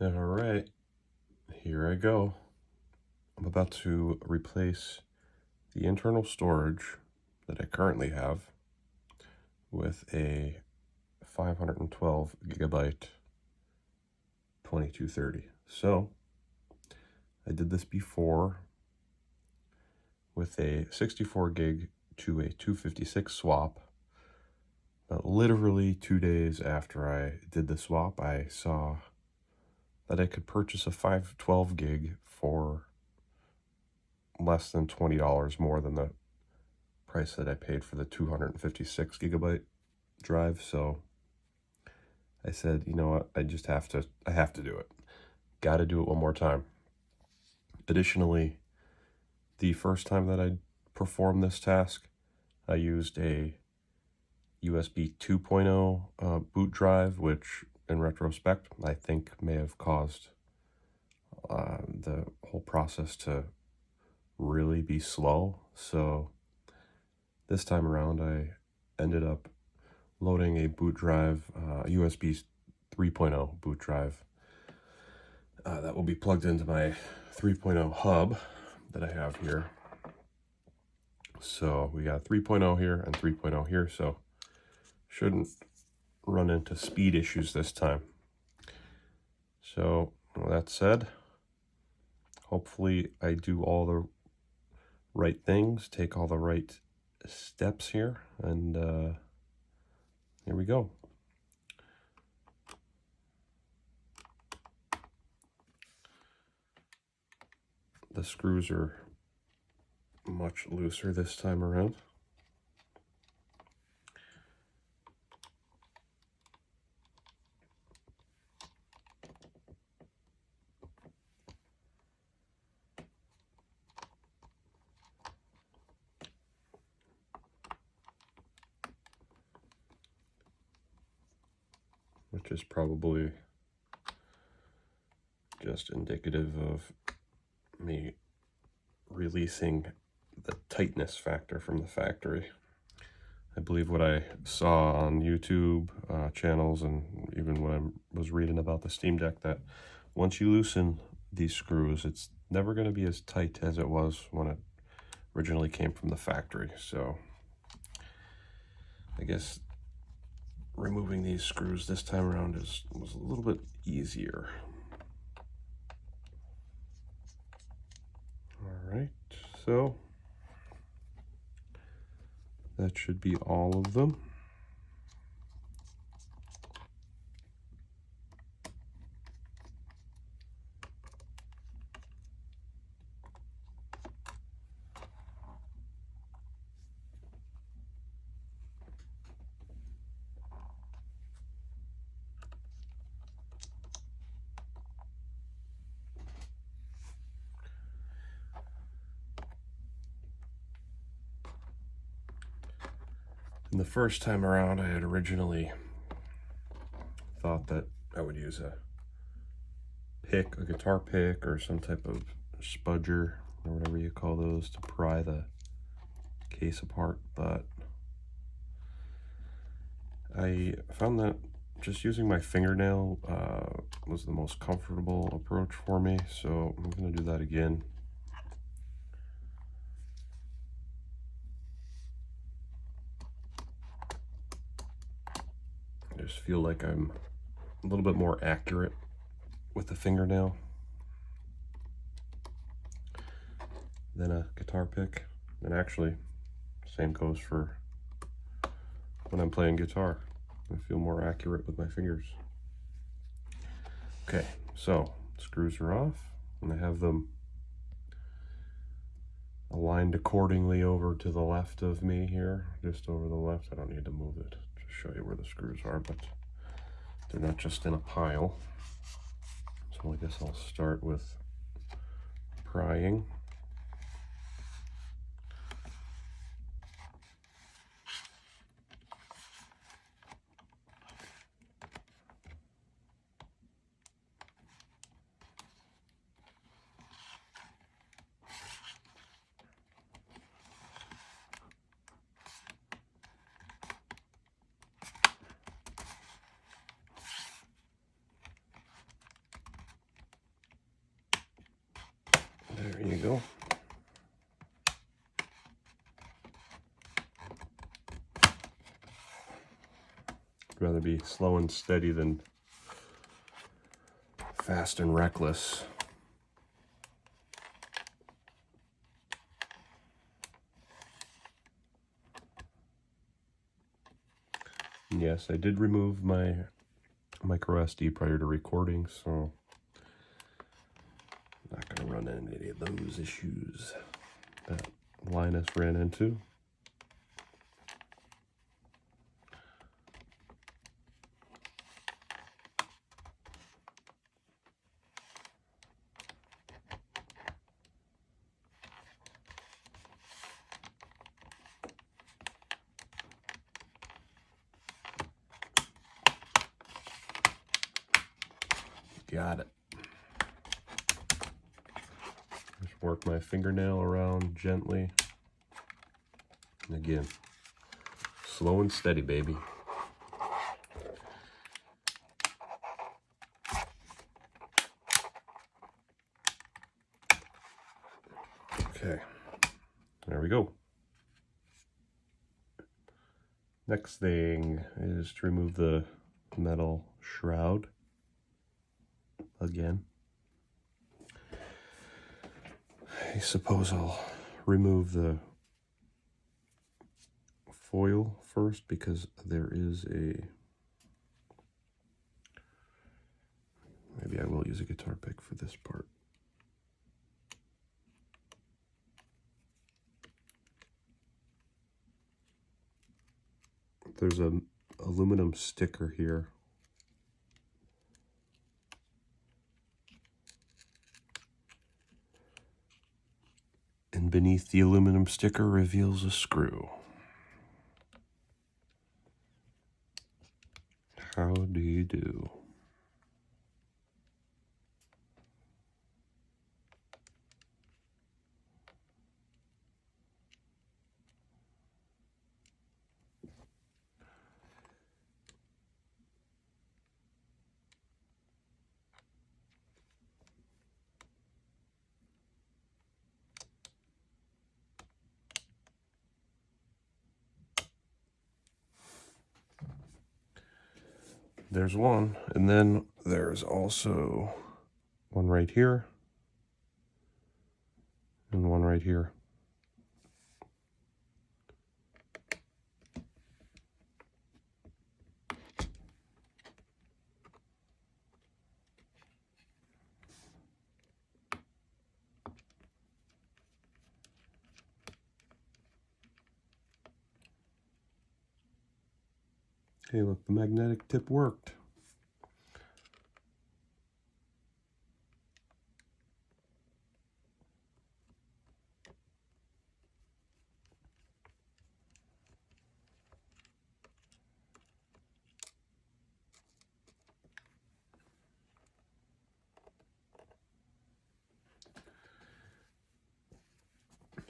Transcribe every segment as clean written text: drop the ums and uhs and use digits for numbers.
All right, here I go. I'm about to replace the internal storage that I currently have with a 512 gigabyte 2230. So I did this before with a 64 gig to a 256 swap. But literally 2 days after I did the swap, I saw that I could purchase a 512 gig for less than $20 more than the price that I paid for the 256 gigabyte drive. So I said, you know what, I have to do it. Got to do it one more time. Additionally, the first time that I performed this task, I used a USB 2.0 boot drive, which in retrospect, I think may have caused the whole process to really be slow. So this time around, I ended up loading a boot drive, USB 3.0 boot drive that will be plugged into my 3.0 hub that I have here. So we got 3.0 here and 3.0 here, so shouldn't run into speed issues this time. So with that said, hopefully I do all the right things, take all the right steps here, and here we go. The screws are much looser this time around. Which is probably just indicative of me releasing the tightness factor from the factory. I believe what I saw on YouTube channels and even when I was reading about the Steam Deck, that once you loosen these screws, it's never going to be as tight as it was when it originally came from the factory. So I guess removing these screws this time around was a little bit easier. All right, so that should be all of them. And the first time around, I had originally thought that I would use a guitar pick, or some type of spudger, or whatever you call those, to pry the case apart, but I found that just using my fingernail was the most comfortable approach for me, so I'm going to do that again. I just feel like I'm a little bit more accurate with the fingernail than a guitar pick. And actually, same goes for when I'm playing guitar. I feel more accurate with my fingers. Okay, so screws are off, and I have them aligned accordingly over to the left of me here, just over the left. I don't need to move it, just show you where the screws are, but they're not just in a pile. So I guess I'll start with prying. you go. I'd rather be slow and steady than fast and reckless. And yes, I did remove my micro SD prior to recording, so I'm not going to run into any of those issues that Linus ran into. Got it. Just work my fingernail around gently. And again, slow and steady, baby. Okay, there we go. Next thing is to remove the metal shroud again. I suppose I'll remove the foil first because there is a... Maybe I will use a guitar pick for this part. There's an aluminum sticker here. And beneath the aluminum sticker reveals a screw. How do you do? There's one, and then there's also one right here and one right here. Hey, look, the magnetic tip worked.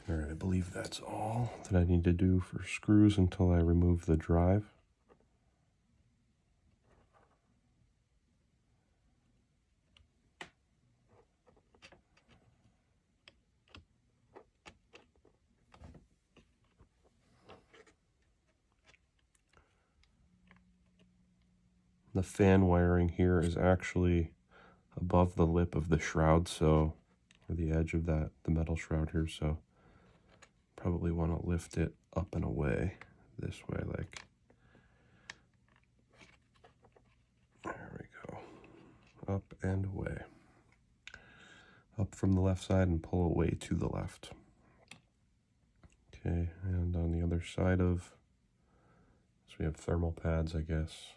All right, I believe that's all that I need to do for screws until I remove the drive. The fan wiring here is actually above the lip of the shroud, so, or the edge of that, the metal shroud here, so probably want to lift it up and away this way, like, there we go, up and away. Up from the left side and pull away to the left. Okay, and on the other side of, so we have thermal pads, I guess.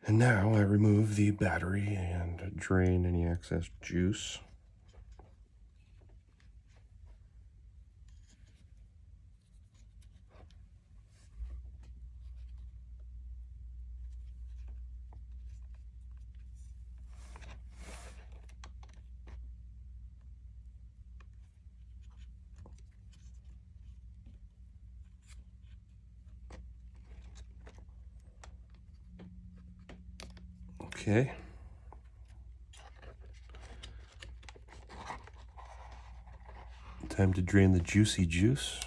And now I remove the battery and drain any excess juice. Okay. Time to drain the juicy juice.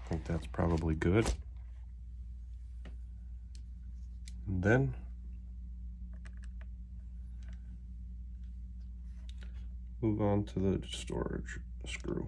I think that's probably good. And then move on to the storage screw.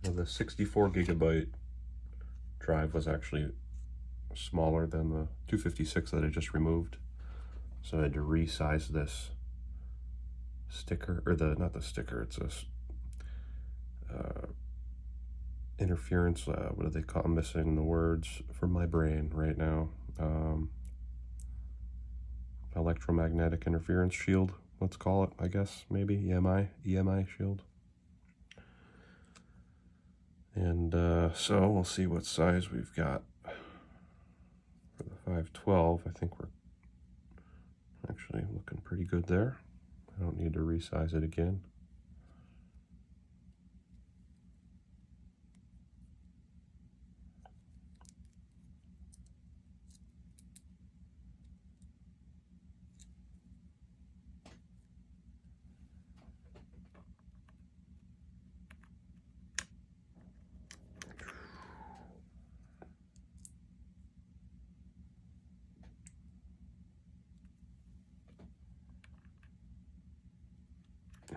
Now the 64 gigabyte drive was actually smaller than the 256 that I just removed, so I had to resize this sticker, or not the sticker, it's a interference, what do they call, I'm missing the words from my brain right now. Electromagnetic interference shield, let's call it, I guess, maybe, EMI shield. And so we'll see what size we've got for the 512. I think we're actually looking pretty good there. I don't need to resize it again.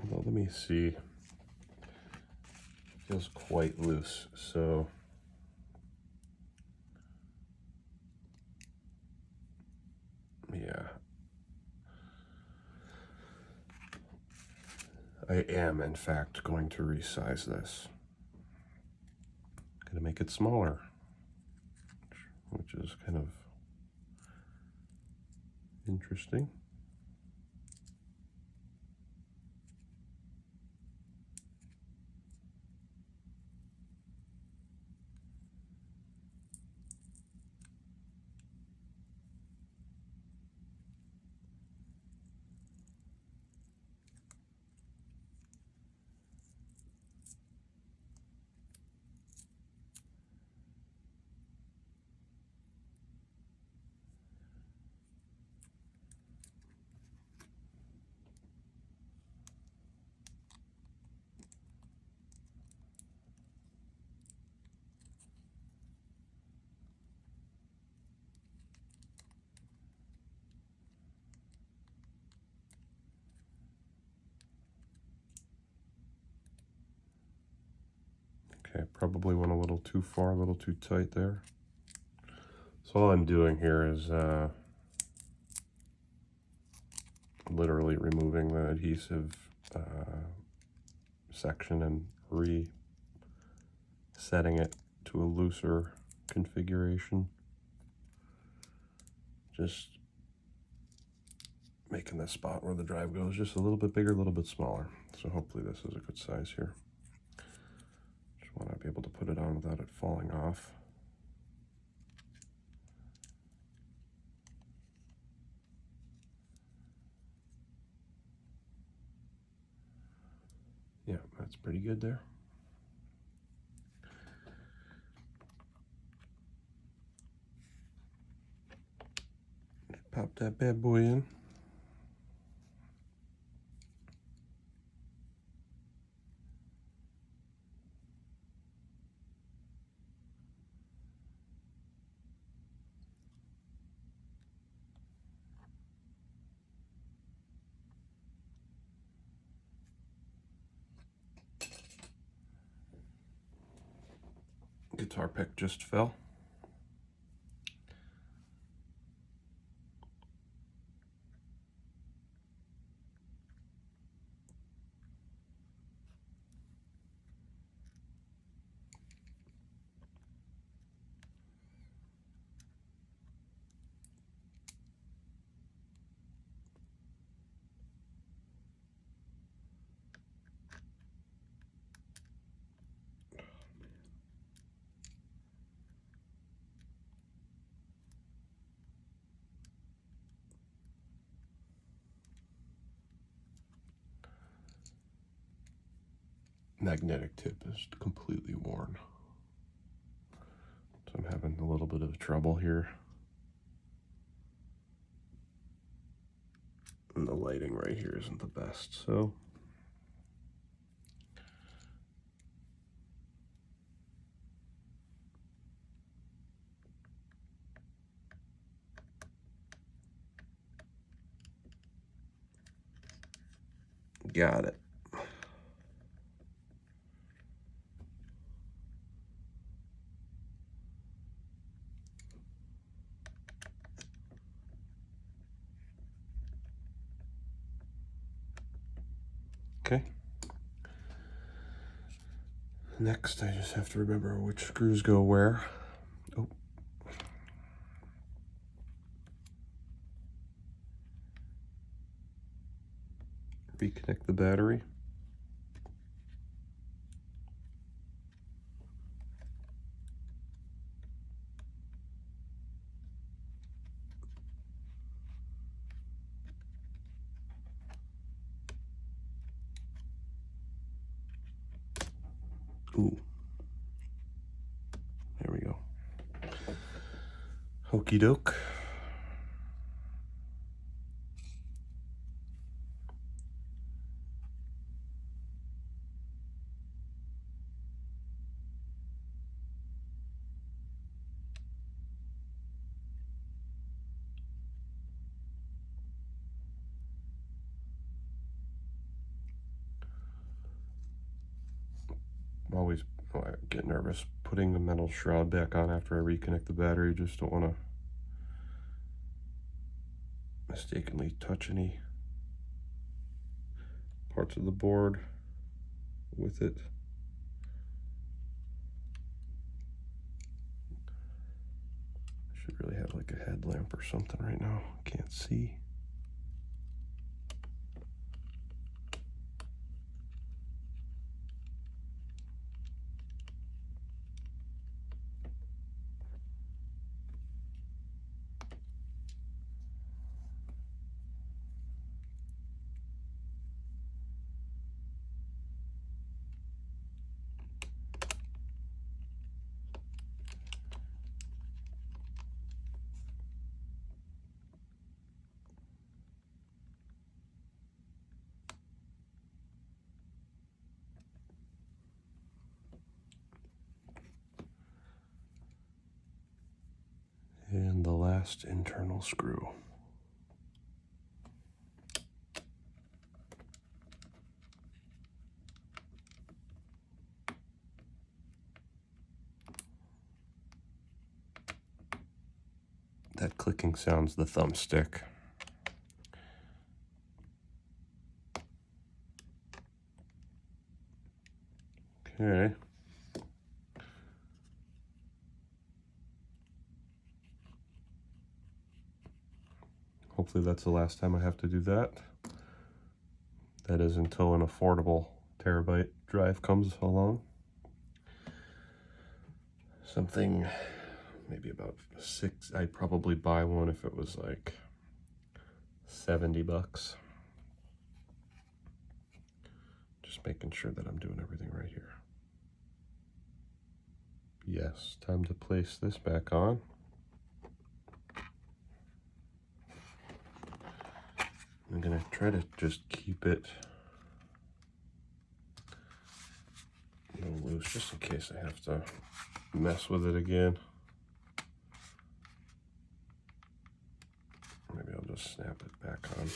Well, let me see. It feels quite loose, so yeah. I am, in fact, going to resize this. Going to make it smaller, which is kind of interesting. Okay, probably went a little too far, a little too tight there. So all I'm doing here is literally removing the adhesive section and resetting it to a looser configuration. Just making the spot where the drive goes just a little bit bigger, a little bit smaller. So hopefully this is a good size here. Just want to be able to put it on without it falling off. Yeah, that's pretty good there. Pop that bad boy in. Guitar pick just fell. magnetic tip is completely worn. So I'm having a little bit of trouble here. And the lighting right here isn't the best, so got it. Okay. Next, I just have to remember which screws go where. Oh. Reconnect the battery. Ooh. There we go. Okey doke. Always get nervous putting the metal shroud back on after I reconnect the battery. Just don't want to mistakenly touch any parts of the board with it. Should really have like a headlamp or something right now. Can't see. And the last internal screw. That clicking sound's the thumbstick. Okay. Hopefully that's the last time I have to do that. That is until an affordable terabyte drive comes along. Something maybe about I'd probably buy one if it was like 70 bucks. Just making sure that I'm doing everything right here. Yes, time to place this back on. I'm gonna try to just keep it a little loose just in case I have to mess with it again. Maybe I'll just snap it back on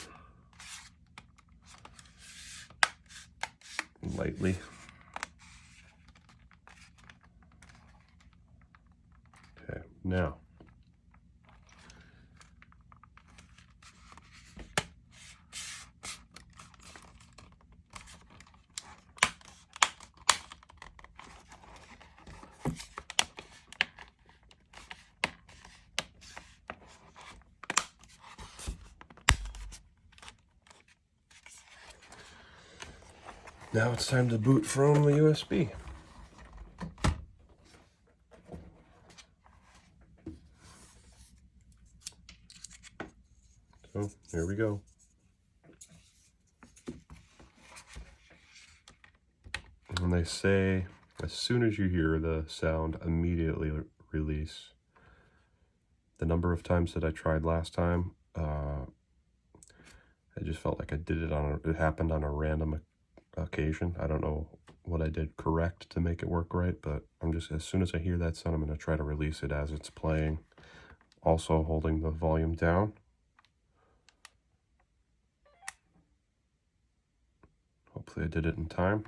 lightly. Okay, now it's time to boot from the USB. So here we go. And they say as soon as you hear the sound, immediately release. The number of times that I tried last time, I just felt like I did it it happened on a random occasion. I don't know what I did correct to make it work right, but I'm just, as soon as I hear that sound, I'm going to try to release it as it's playing. Also holding the volume down. Hopefully I did it in time.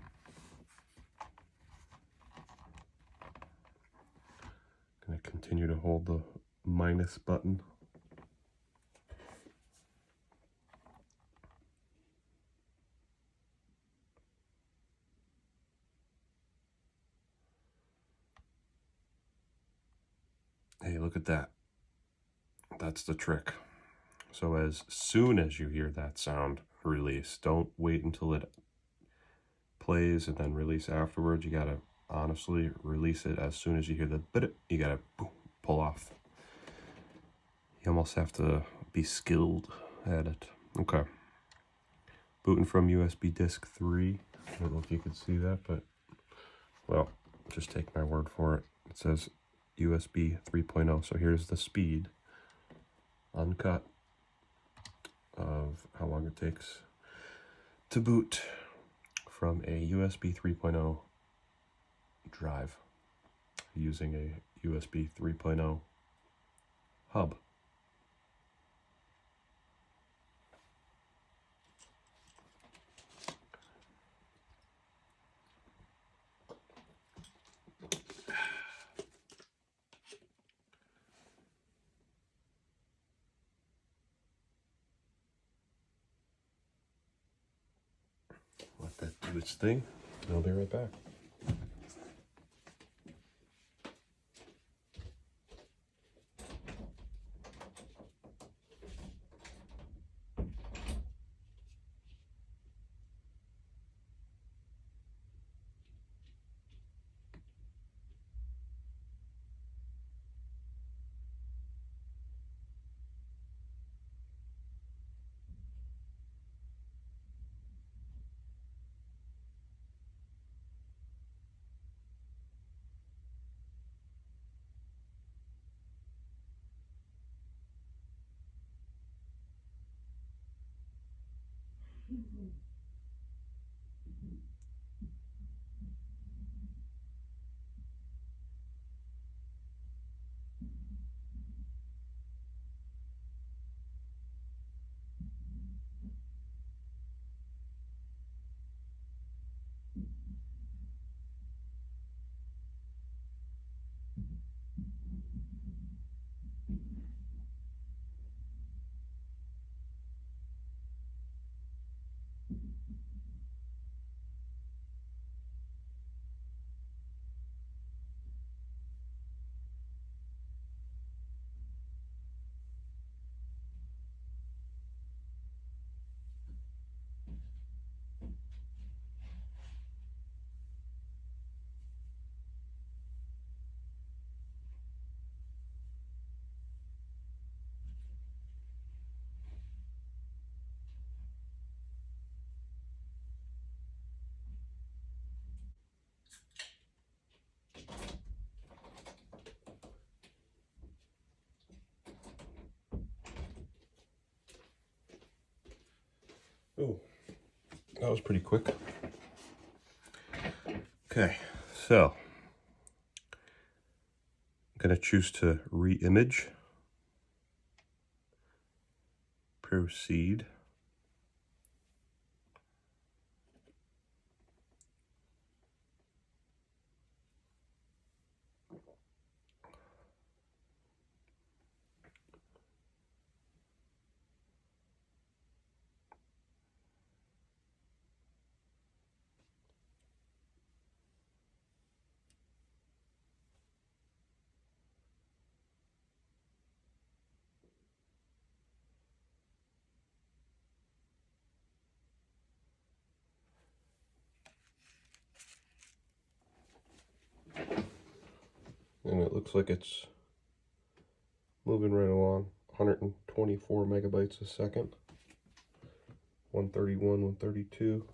Going to continue to hold the minus button. Hey, look at that. That's the trick. So as soon as you hear that sound, release. Don't wait until it plays and then release afterwards. You gotta honestly release it as soon as you hear the bit. You gotta pull off. You almost have to be skilled at it. Okay. Booting from USB disk 3. I don't know if you can see that, but, well, just take my word for it. It says USB 3.0. So here's the speed, uncut, of how long it takes to boot from a USB 3.0 drive using a USB 3.0 hub. Let that do its thing, and I'll be right back. Oh, that was pretty quick. Okay, so I'm going to choose to re-image. Proceed. And it looks like it's moving right along. 124 megabytes a second. 131, 132.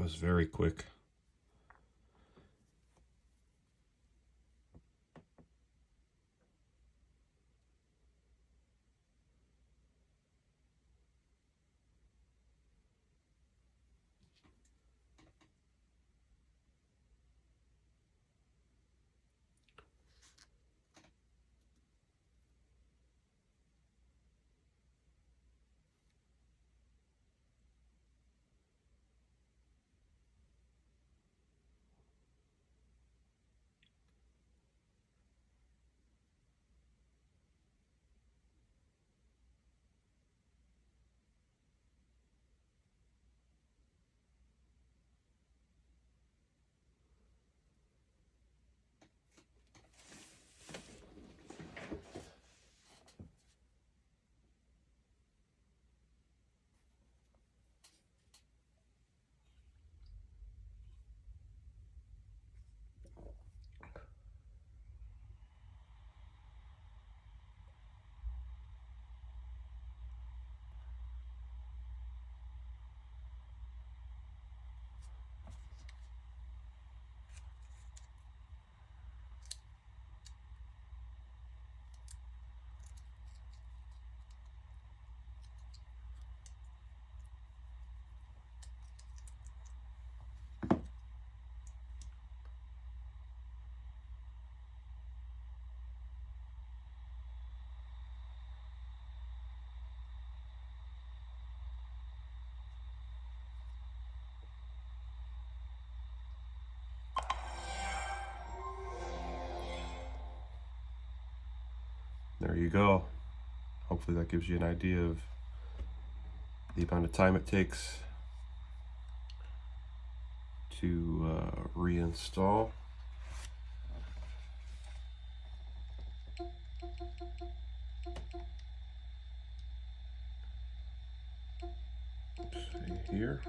was very quick. There you go. Hopefully that gives you an idea of the amount of time it takes to reinstall. See here.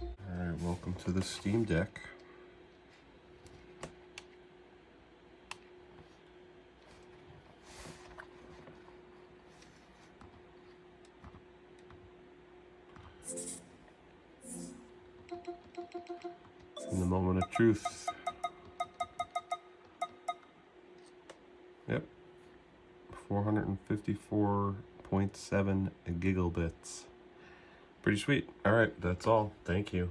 All right, welcome to the Steam Deck. In the moment of truth. Yep. 454.7 gigabits. Pretty sweet. All right, that's all. Thank you.